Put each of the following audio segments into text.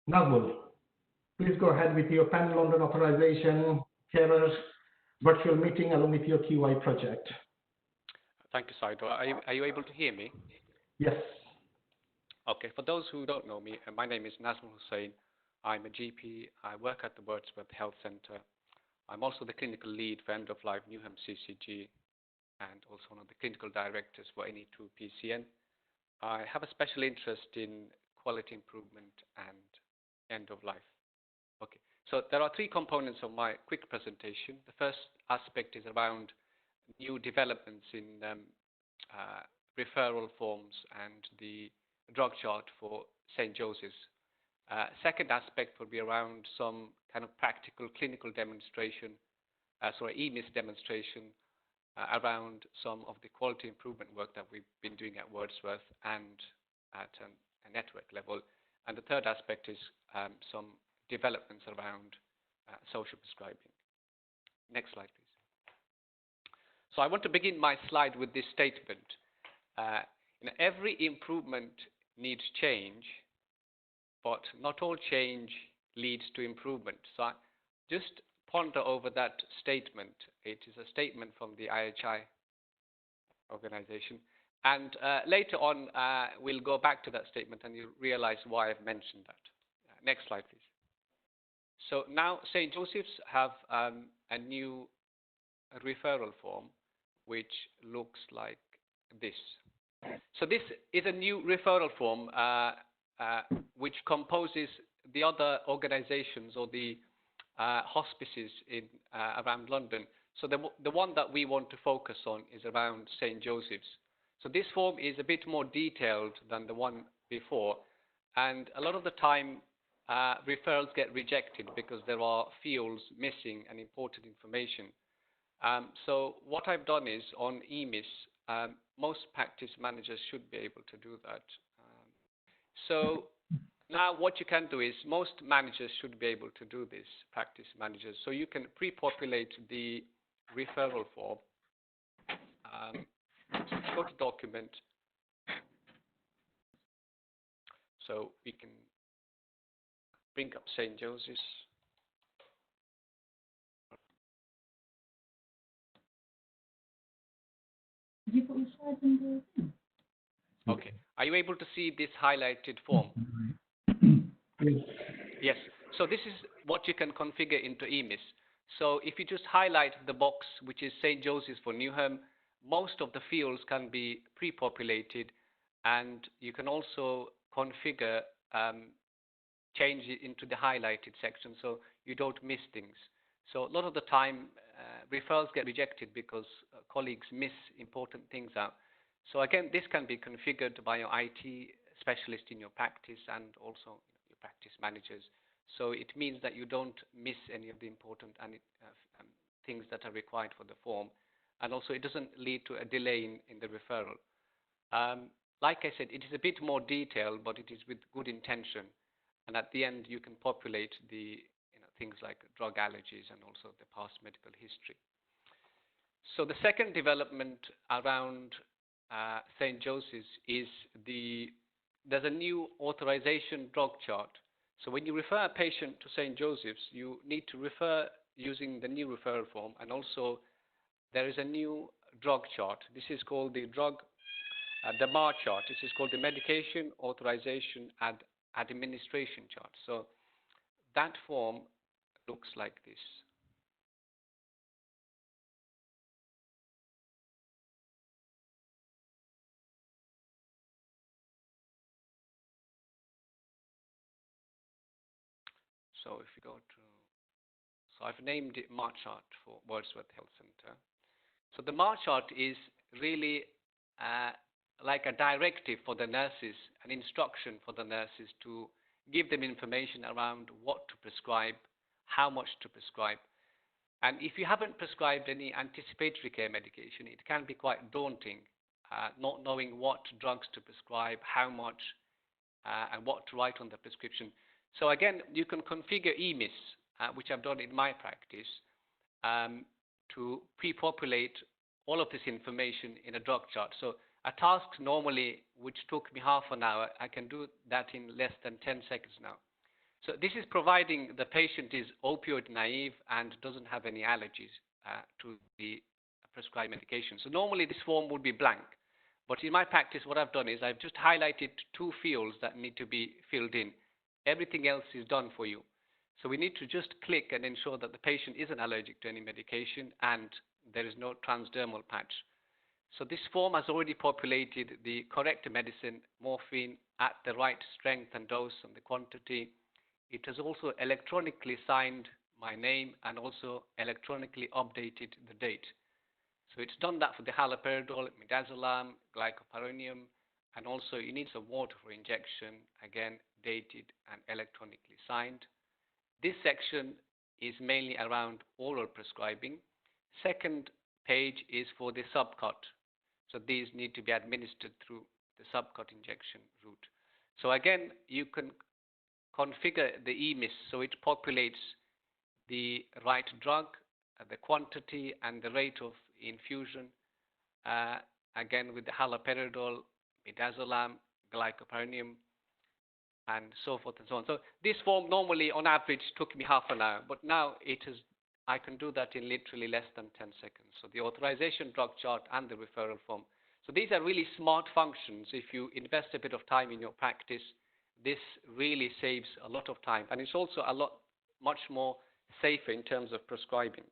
Nazmul, please go ahead with your pan-London authorization carers virtual meeting along with your QI project. Thank you, Saido. Are you able to hear me? Yes. Okay, for those who don't know me, my name is Nazmul Hussain. I'm a GP. I work at the Wordsworth Health Centre. I'm also the clinical lead for end-of-life Newham CCG and also one of the clinical directors for NE2 PCN. I have a special interest in quality improvement and end-of-life. Okay, so there are three components of my quick presentation. The first aspect is around new developments in referral forms and the drug chart for St. Joseph's. Second aspect will be around some kind of practical clinical demonstration, EMIS demonstration around some of the quality improvement work that we've been doing at Wordsworth and at a network level. And the third aspect is some developments around social prescribing. Next slide, please. So I want to begin my slide with this statement. Every improvement needs change, but not all change leads to improvement. So just ponder over that statement. It is a statement from the IHI organization. And later on, we'll go back to that statement and you'll realize why I've mentioned that. Next slide, please. So now St. Joseph's have a new referral form, which looks like this. So this is a new referral form which composes the other organizations or the hospices in around London. So the one that we want to focus on is around St. Joseph's. So this form is a bit more detailed than the one before, and a lot of the time referrals get rejected because there are fields missing and important information. So what I've done is on EMIS, most practice managers should be able to do that. So now what you can do is most managers should be able to do this, practice managers. So you can pre-populate the referral form. Go to document. So we can bring up St. Joseph's. Okay. Are you able to see this highlighted form? Yes. So this is what you can configure into EMIS. So if you just highlight the box, which is St. Joseph's for Newham, most of the fields can be pre-populated, and you can also configure change it into the highlighted section so you don't miss things. So a lot of the time referrals get rejected because colleagues miss important things out. So again, this can be configured by your IT specialist in your practice and also your practice managers. So it means that you don't miss any of the important things that are required for the form. And also it doesn't lead to a delay in the referral. Like I said, it is a bit more detailed, but it is with good intention. And at the end, you can populate the things like drug allergies and also the past medical history. So the second development around St. Joseph's is there's a new authorization drug chart. So when you refer a patient to St. Joseph's, you need to refer using the new referral form, and also there is a new drug chart. This is called the MAR chart. This is called the Medication Authorization and Administration chart. So that form looks like this. So if you go to, so I've named it MAR chart for Wordsworth Health Centre. So the MAR chart is really like a directive for the nurses, an instruction for the nurses to give them information around what to prescribe, how much to prescribe. And if you haven't prescribed any anticipatory care medication, it can be quite daunting, not knowing what drugs to prescribe, how much, and what to write on the prescription. So again, you can configure EMIS, which I've done in my practice, to pre-populate all of this information in a drug chart. So a task normally, which took me half an hour, I can do that in less than 10 seconds now. So this is providing the patient is opioid naive and doesn't have any allergies to the prescribed medication. So normally this form would be blank, but in my practice what I've done is I've just highlighted 2 fields that need to be filled in. Everything else is done for you. So we need to just click and ensure that the patient isn't allergic to any medication and there is no transdermal patch. So this form has already populated the correct medicine, morphine, at the right strength and dose and the quantity. It has also electronically signed my name and also electronically updated the date. So it's done that for the haloperidol, midazolam, glycopyrronium, and also you need some water for injection, again dated and electronically signed. This section is mainly around oral prescribing. Second page is for the subcut. So these need to be administered through the subcut injection route. So again, you can configure the EMIS so it populates the right drug, the quantity and the rate of infusion, again with the haloperidol, midazolam, glycopyrronium, and so forth and so on. So this form normally on average took me half an hour, but now I can do that in literally less than 10 seconds. So the authorization drug chart and the referral form. So these are really smart functions. If you invest a bit of time in your practice, this really saves a lot of time, and it's also much more safer in terms of prescribing.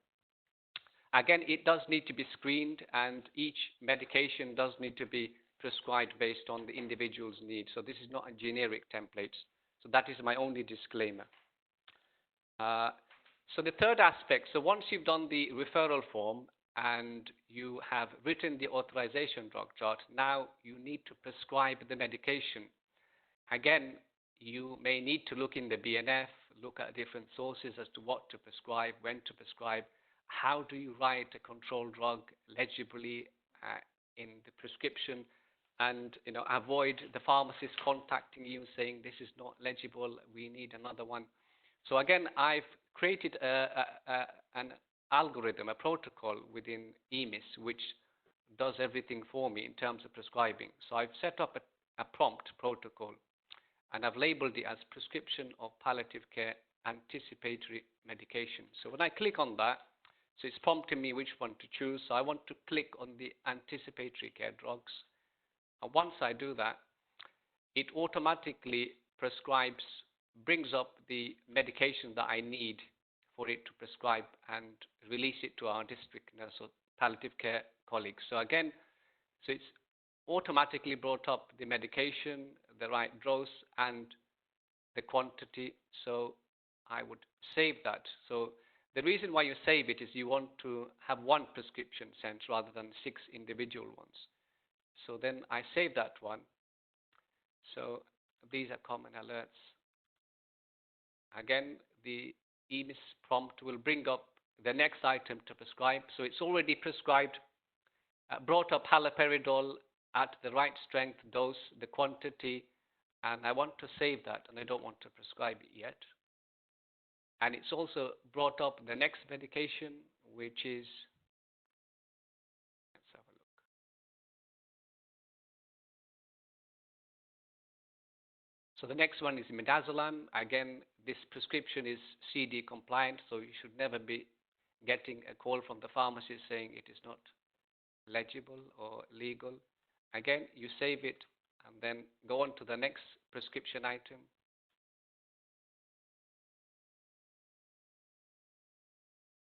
Again, it does need to be screened, and each medication does need to be prescribed based on the individual's needs. So this is not a generic template. So that is my only disclaimer. So the third aspect, so once you've done the referral form and you have written the authorization drug chart, now you need to prescribe the medication. Again, you may need to look in the BNF, look at different sources as to what to prescribe, when to prescribe, how do you write a controlled drug legibly in the prescription, and avoid the pharmacist contacting you saying this is not legible, we need another one. So again, I've created an algorithm, a protocol within EMIS, which does everything for me in terms of prescribing. So I've set up a prompt protocol, and I've labeled it as prescription of palliative care anticipatory medication. So when I click on that, so it's prompting me which one to choose. So I want to click on the anticipatory care drugs. And once I do that, it automatically brings up the medication that I need for it to prescribe and release it to our district nurse or palliative care colleagues. So again, so it's automatically brought up the medication, the right dose, and the quantity. So I would save that. So the reason why you save it is you want to have one prescription sent rather than 6 individual ones. So then I save that one. So these are common alerts. Again, the EMIS prompt will bring up the next item to prescribe. So it's already prescribed, brought up haloperidol at the right strength, dose, the quantity, and I want to save that, and I don't want to prescribe it yet. And it's also brought up the next medication, which is, let's have a look. So the next one is midazolam. Again, this prescription is CD compliant, so you should never be getting a call from the pharmacist saying it is not legible or legal. Again, you save it and then go on to the next prescription item.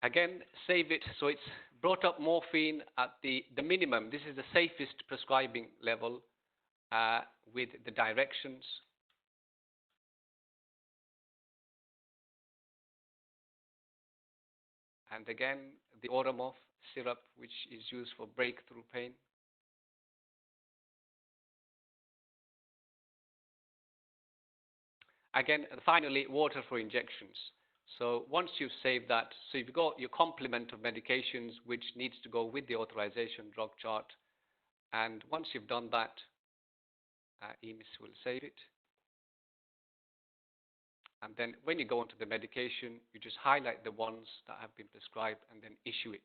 Again, save it. So it's brought up morphine at the minimum. This is the safest prescribing level with the directions. And again, the Oromorph syrup, which is used for breakthrough pain. Again, finally, water for injections. So once you've saved that, so you've got your complement of medications which needs to go with the authorization drug chart. And once you've done that, EMIS will save it. And then when you go into the medication, you just highlight the ones that have been prescribed and then issue it.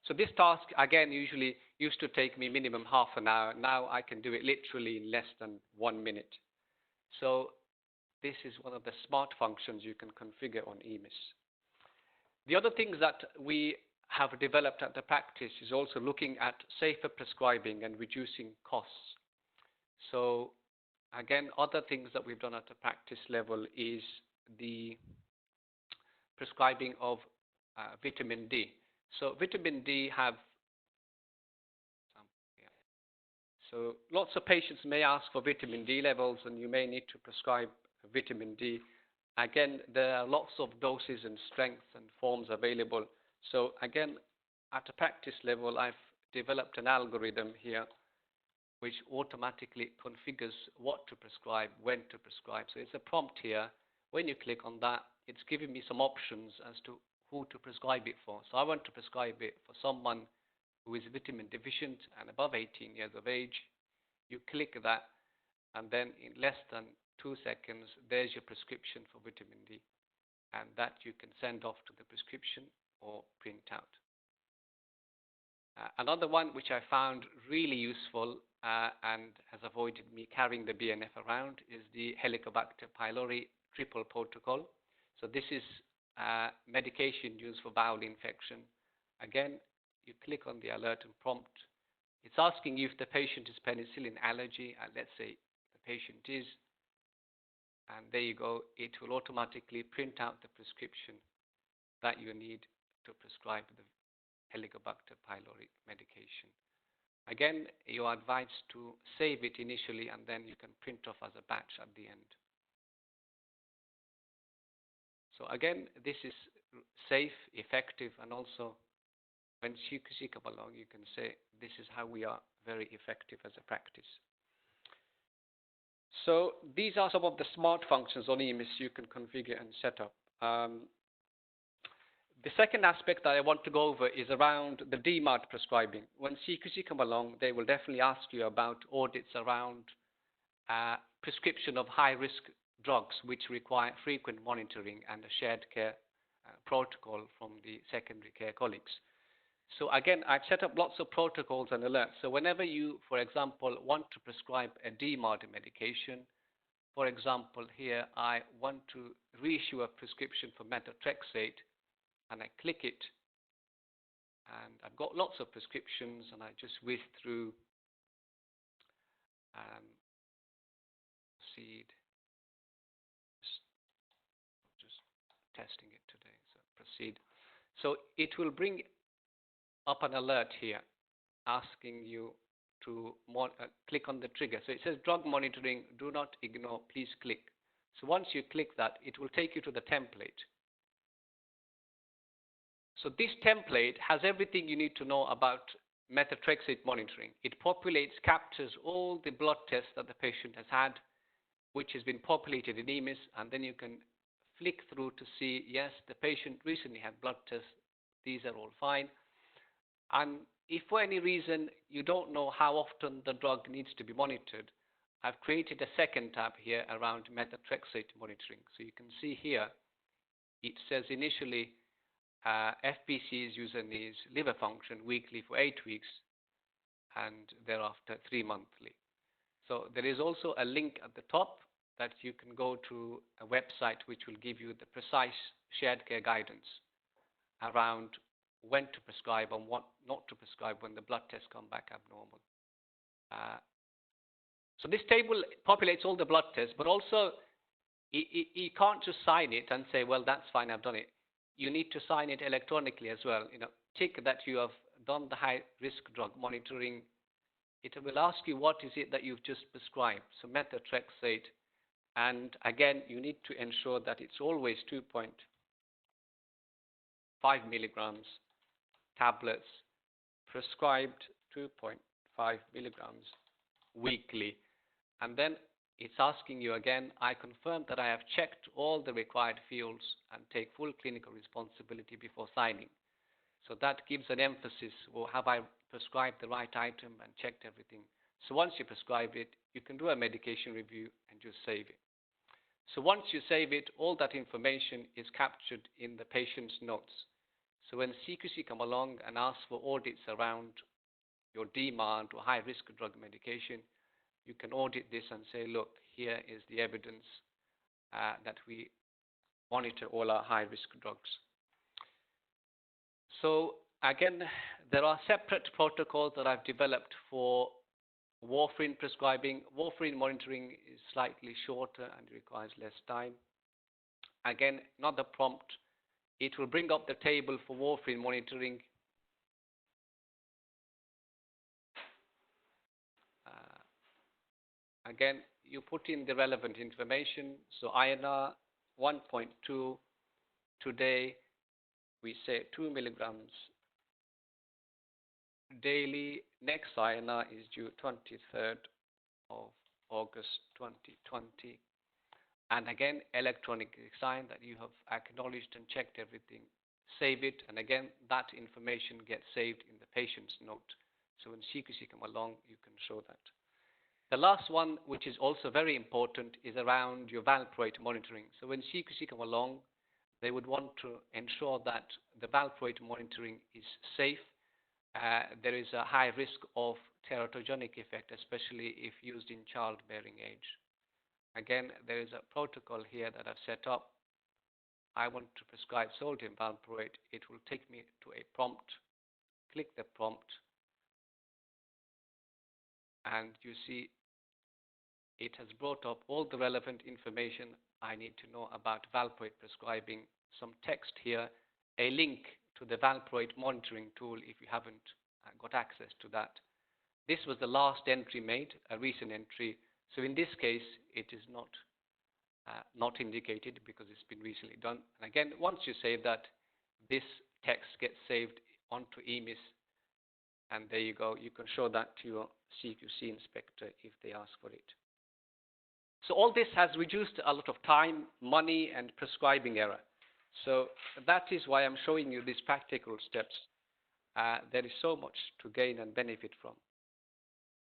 So this task, again, usually used to take me minimum half an hour. Now I can do it literally in less than 1 minute. So this is one of the smart functions you can configure on EMIS. The other things that we have developed at the practice is also looking at safer prescribing and reducing costs. So again, other things that we've done at the practice level is the prescribing of vitamin D. So vitamin D have, so lots of patients may ask for vitamin D levels and you may need to prescribe vitamin D. Again, there are lots of doses and strengths and forms available. So again, at a practice level, I've developed an algorithm here which automatically configures what to prescribe, when to prescribe. So it's a prompt here. When you click on that, it's giving me some options as to who to prescribe it for. So I want to prescribe it for someone who is vitamin deficient and above 18 years of age. You click that, and then in less than 2 seconds, there's your prescription for vitamin D. And that you can send off to the prescription or print out. Another one which I found really useful and has avoided me carrying the BNF around is the Helicobacter pylori triple protocol. So this is medication used for bowel infection. Again, you click on the alert and prompt. It's asking you if the patient is penicillin allergy, and let's say the patient is. And there you go. It will automatically print out the prescription that you need to prescribe the Helicobacter pylori medication. Again, you are advised to save it initially, and then you can print off as a batch at the end. So again, this is safe, effective, and also when CQC come along, you can say this is how we are very effective as a practice. So these are some of the smart functions on EMIS you can configure and set up. The second aspect that I want to go over is around the DMARD prescribing. When CQC come along, they will definitely ask you about audits around prescription of high-risk drugs which require frequent monitoring and a shared care protocol from the secondary care colleagues. So again, I've set up lots of protocols and alerts. So whenever you, for example, want to prescribe a DMARD medication, for example, here I want to reissue a prescription for methotrexate, and I click it, and I've got lots of prescriptions, and I just whiz through proceed. Just testing it today, so proceed. So it will bring up an alert here asking you to click on the trigger. So it says drug monitoring, do not ignore, please click. So once you click that, it will take you to the template. So this template has everything you need to know about methotrexate monitoring. It populates, captures all the blood tests that the patient has had, which has been populated in EMIS, and then you can flick through to see, yes, the patient recently had blood tests, these are all fine. And if for any reason you don't know how often the drug needs to be monitored, I've created a second tab here around methotrexate monitoring. So you can see here, it says initially FBC's user needs liver function weekly for 8 weeks and thereafter 3 monthly. So there is also a link at the top that you can go to a website which will give you the precise shared care guidance around when to prescribe and what not to prescribe when the blood tests come back abnormal. So this table populates all the blood tests, but also you can't just sign it and say, well, that's fine, I've done it. You need to sign it electronically as well. Tick that you have done the high-risk drug monitoring. It will ask you what is it that you've just prescribed. So methotrexate, and again, you need to ensure that it's always 2.5 milligrams tablets, prescribed 2.5 milligrams weekly. And then it's asking you again, I confirm that I have checked all the required fields and take full clinical responsibility before signing. So that gives an emphasis, well, have I prescribed the right item and checked everything? So once you prescribe it, you can do a medication review and just save it. So once you save it, all that information is captured in the patient's notes. So when CQC come along and ask for audits around your DMARD or high-risk drug medication, you can audit this and say, look, here is the evidence. that we monitor all our high-risk drugs. So again, there are separate protocols that I've developed for warfarin prescribing. Warfarin monitoring is slightly shorter and requires less time. Again, another prompt. It will bring up the table for warfarin monitoring. Again, you put in the relevant information. So INR 1.2 today, we say 2 milligrams daily. Next INR is due 23rd of August 2020. And again, electronic sign that you have acknowledged and checked everything. Save it, and again, that information gets saved in the patient's note. So when CQC come along, you can show that. The last one, which is also very important, is around your valproate monitoring. So when CQC come along, they would want to ensure that the valproate monitoring is safe. There is a high risk of teratogenic effect, especially if used in childbearing age. Again, there is a protocol here that I've set up. I want to prescribe sodium valproate. It will take me to a prompt. Click the prompt, and you see it has brought up all the relevant information I need to know about valproate prescribing, some text here, a link to the valproate monitoring tool if you haven't got access to that. This was the last entry made, a recent entry. So in this case, it is not indicated because it's been recently done. And again, once you save that, this text gets saved onto EMIS, and there you go. You can show that to your CQC inspector if they ask for it. So all this has reduced a lot of time, money, and prescribing error. So that is why I'm showing you these practical steps. There is so much to gain and benefit from.